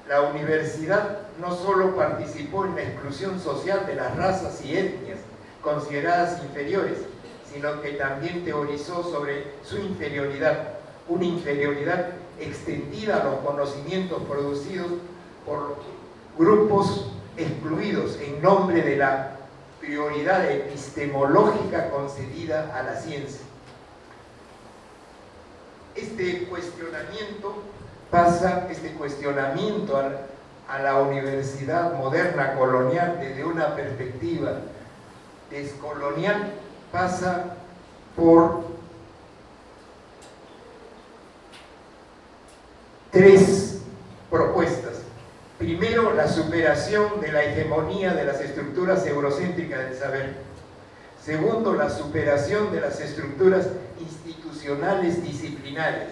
la universidad no solo participó en la exclusión social de las razas y etnias consideradas inferiores, sino que también teorizó sobre su inferioridad, una inferioridad extendida a los conocimientos producidos por grupos excluidos en nombre de la prioridad epistemológica concedida a la ciencia. Este cuestionamiento a la universidad moderna colonial desde una perspectiva descolonial pasa por tres propuestas. Primero, la superación de la hegemonía de las estructuras eurocéntricas del saber. Segundo, la superación de las estructuras institucionales disciplinarias.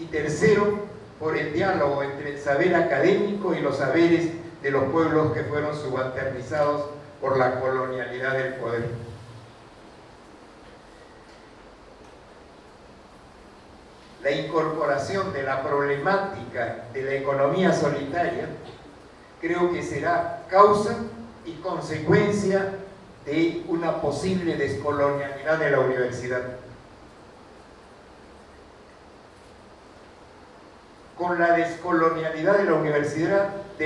Y tercero, por el diálogo entre el saber académico y los saberes de los pueblos que fueron subalternizados por la colonialidad del poder. La incorporación de la problemática de la economía solidaria creo que será causa y consecuencia de una posible descolonialidad de la universidad. Con la descolonialidad de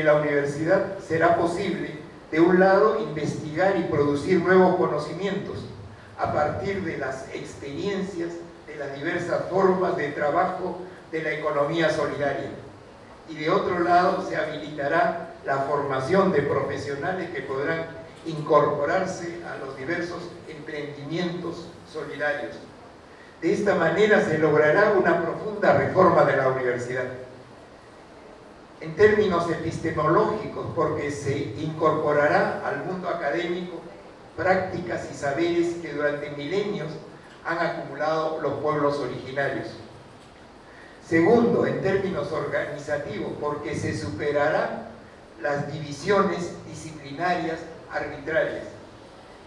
la universidad será posible, de un lado, investigar y producir nuevos conocimientos a partir de las experiencias de las diversas formas de trabajo de la economía solidaria. Y de otro lado, se habilitará la formación de profesionales que podrán incorporarse a los diversos emprendimientos solidarios. De esta manera se logrará una profunda reforma de la universidad. En términos epistemológicos, porque se incorporará al mundo académico prácticas y saberes que durante milenios han acumulado los pueblos originarios. Segundo, en términos organizativos, porque se superará las divisiones disciplinarias arbitrarias.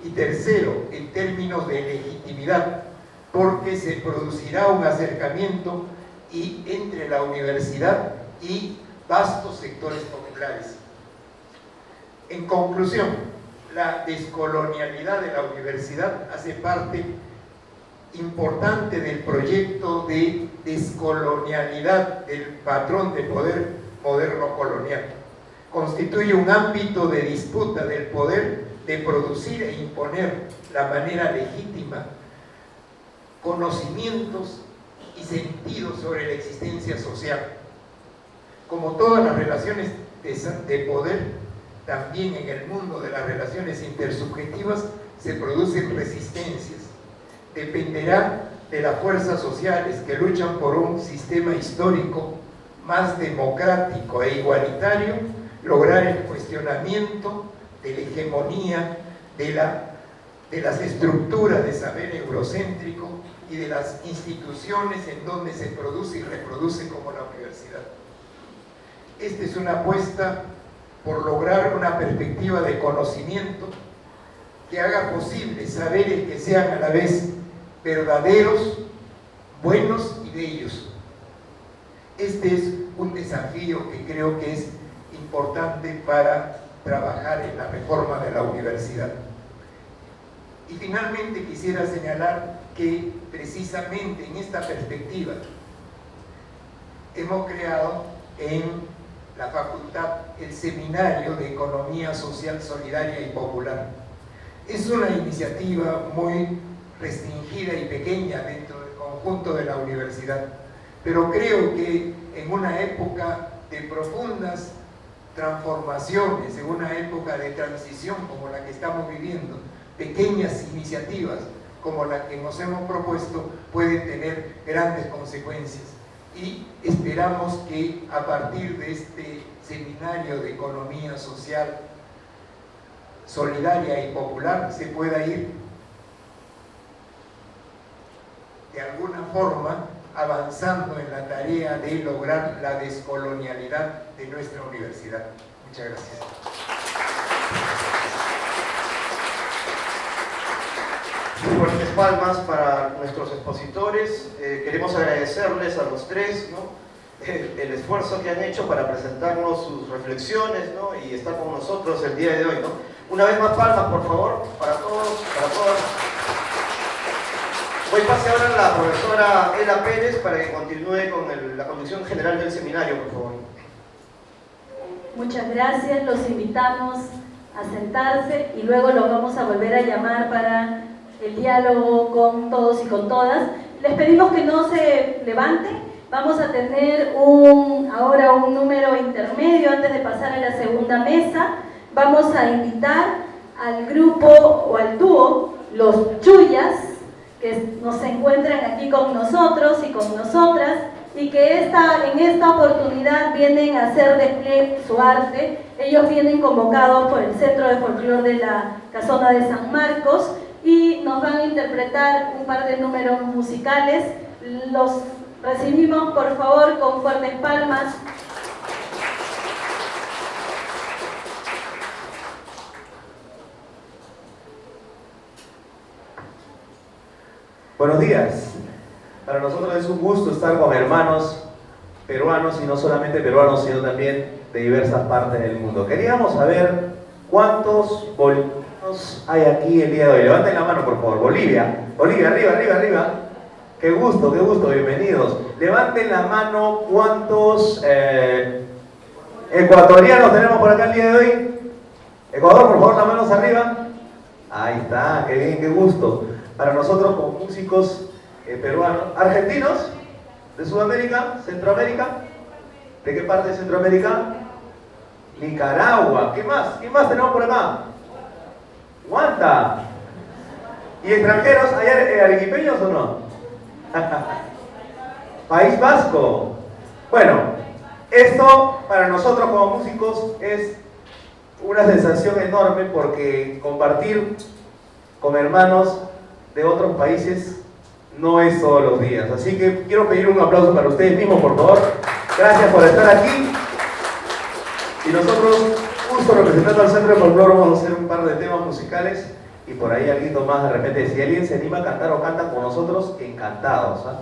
Y tercero, en términos de legitimidad, porque se producirá un acercamiento entre la universidad y vastos sectores populares. En conclusión, la descolonialidad de la universidad hace parte importante del proyecto de descolonialidad del patrón de poder moderno colonial. Constituye un ámbito de disputa del poder de producir e imponer la manera legítima conocimientos y sentidos sobre la existencia social. Como todas las relaciones de poder, también en el mundo de las relaciones intersubjetivas se producen resistencias. Dependerá de las fuerzas sociales que luchan por un sistema histórico más democrático e igualitario, lograr el cuestionamiento de la hegemonía de las estructuras de saber eurocéntrico y de las instituciones en donde se produce y reproduce, como la universidad. Esta es una apuesta por lograr una perspectiva de conocimiento que haga posible saberes que sean a la vez verdaderos, buenos y bellos. Este es un desafío que creo que es importante para trabajar en la reforma de la universidad. Y finalmente quisiera señalar que precisamente en esta perspectiva hemos creado en la facultad el Seminario de Economía Social, Solidaria y Popular. Es una iniciativa muy restringida y pequeña dentro del conjunto de la universidad, pero creo que en una época de profundas transformaciones, en una época de transición como la que estamos viviendo, pequeñas iniciativas como la que nos hemos propuesto pueden tener grandes consecuencias. Y esperamos que a partir de este seminario de economía social, solidaria y popular se pueda ir de alguna forma avanzando en la tarea de lograr la descolonialidad de nuestra universidad. Muchas gracias. Fuertes palmas para nuestros expositores. Queremos agradecerles a los tres, ¿no?, el esfuerzo que han hecho para presentarnos sus reflexiones, ¿no?, y estar con nosotros el día de hoy, ¿no? Una vez más, palmas, por favor, para todos, para todas. Voy a pasar ahora a la profesora Ela Pérez para que continúe con la conducción general del seminario, por favor. Muchas gracias, los invitamos a sentarse y luego los vamos a volver a llamar para el diálogo con todos y con todas. Les pedimos que no se levanten. Vamos a tener ahora un número intermedio antes de pasar a la segunda mesa. Vamos a invitar al grupo o al dúo Los Chuyas, que nos encuentran aquí con nosotros y con nosotras, y que en esta oportunidad vienen a hacer despliegue su arte. Ellos vienen convocados por el Centro de Folclor de la Casona de San Marcos y nos van a interpretar un par de números musicales. Los recibimos, por favor, con fuertes palmas. Buenos días. Para nosotros es un gusto estar con hermanos peruanos, y no solamente peruanos, sino también de diversas partes del mundo. Queríamos saber cuántos bolivianos hay aquí el día de hoy. Levanten la mano, por favor. Bolivia. Bolivia, arriba, arriba, arriba. Qué gusto, bienvenidos. Levanten la mano cuántos ecuatorianos tenemos por acá el día de hoy. Ecuador, por favor, las manos arriba. Ahí está, qué bien, qué gusto. Para nosotros como músicos peruanos, argentinos, de Sudamérica, Centroamérica. ¿De qué parte de Centroamérica? Nicaragua. ¿Qué más? ¿Quién más tenemos por acá? Guanta. ¿Y extranjeros? ¿Hay arequipeños o no? País Vasco. Bueno, esto para nosotros como músicos es una sensación enorme, porque compartir con hermanos de otros países no es todos los días. Así que quiero pedir un aplauso para ustedes mismos, por favor. Gracias por estar aquí. Y nosotros, justo representando al Centro de Folclore, vamos a hacer un par de temas musicales, y por ahí alguien más de repente, si alguien se anima a cantar o canta con nosotros, encantados, ¿eh?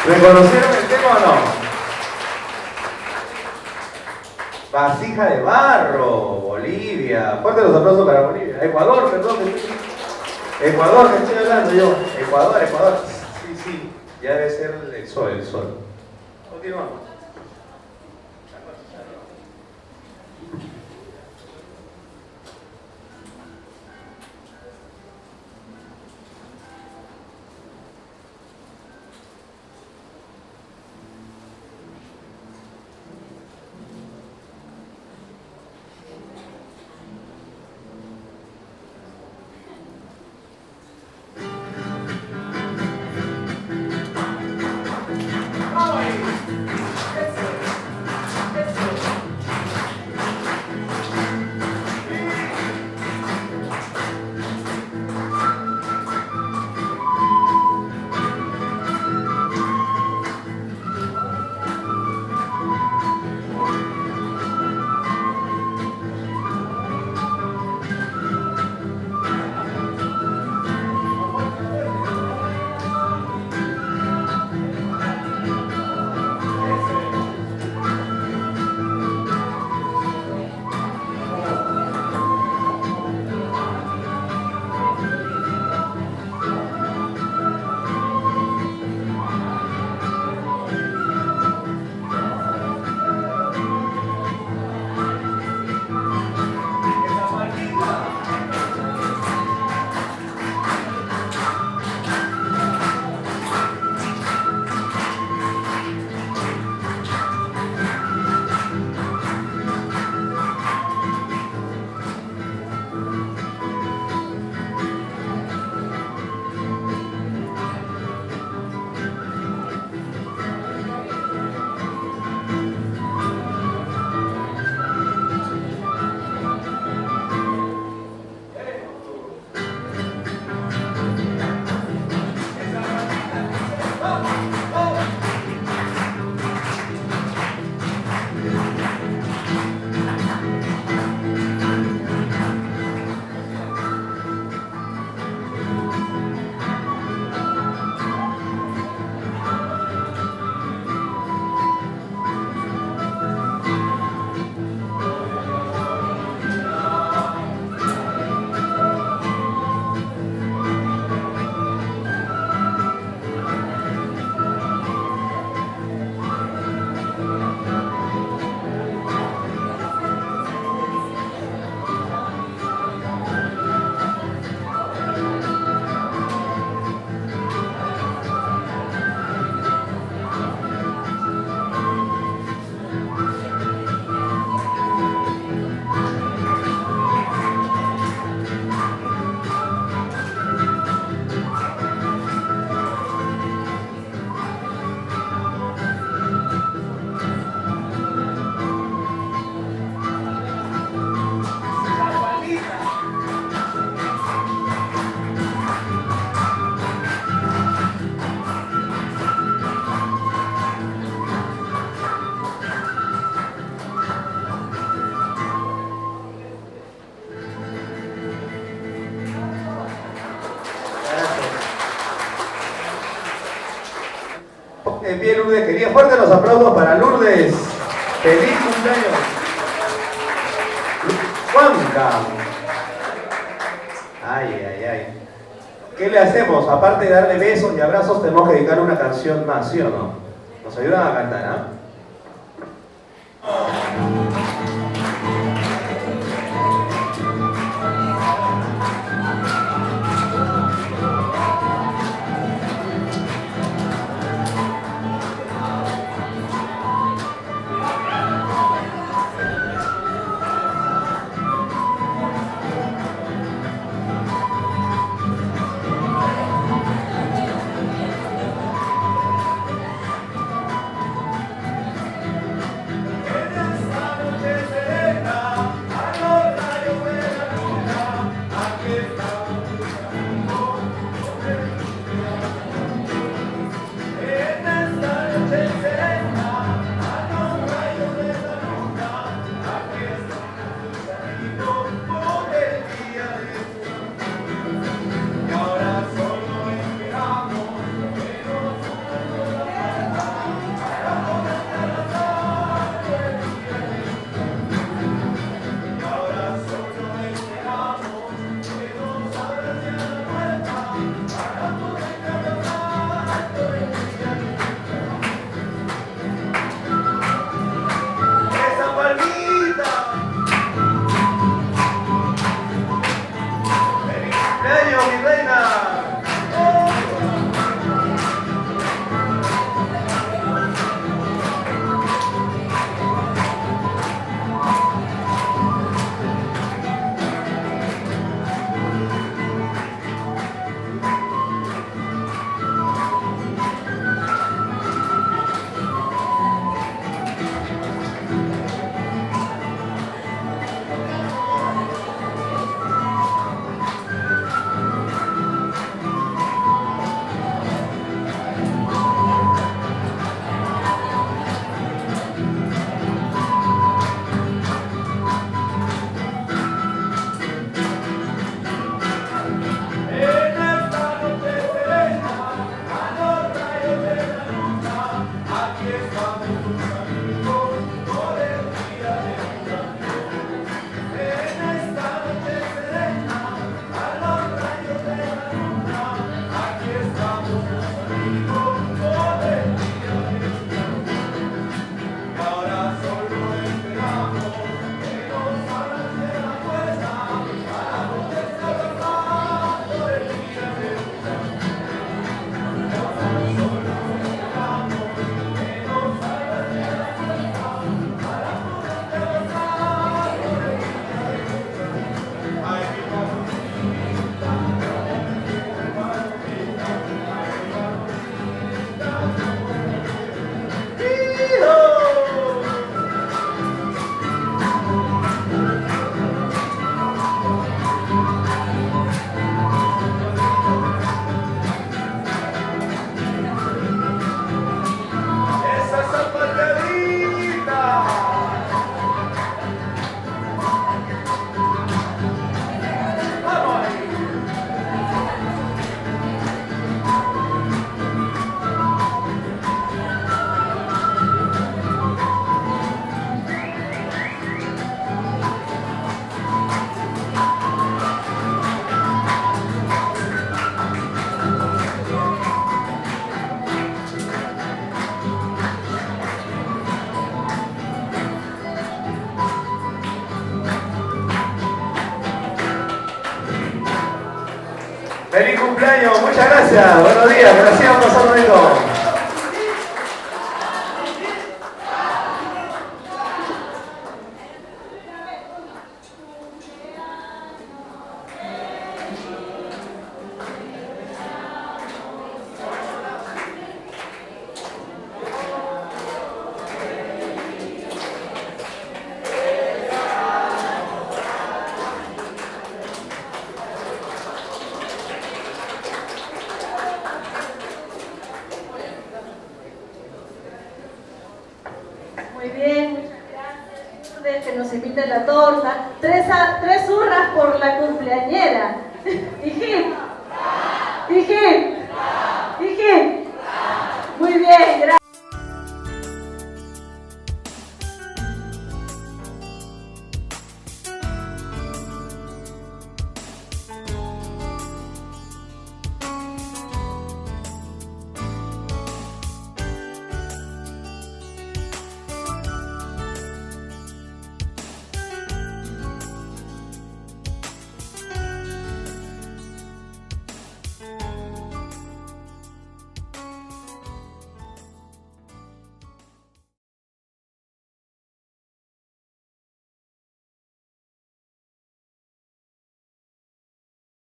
¿Reconocieron el tema o no? Vasija de barro, Bolivia. Fuerte los aplausos para Bolivia. Ecuador, perdón. Ecuador, que estoy hablando yo. Ecuador, Ecuador. Sí, sí. Ya debe ser el sol, el sol. Continuamos. en pie, Lourdes, querida. Fuerte los aplausos para Lourdes. ¡Feliz cumpleaños! Juanca. Ay, ay, ay. ¿Qué le hacemos? Aparte de darle besos y abrazos, tenemos que dedicar una canción más, ¿sí o no? Nos ayudan a cantar, ¿ah? ¡Feliz cumpleaños! Muchas gracias. Buenos días. Que la sigan pasando bien. Muy bien, muchas gracias. Que nos invite la torta. Tres hurras por la cumpleañera. Dije.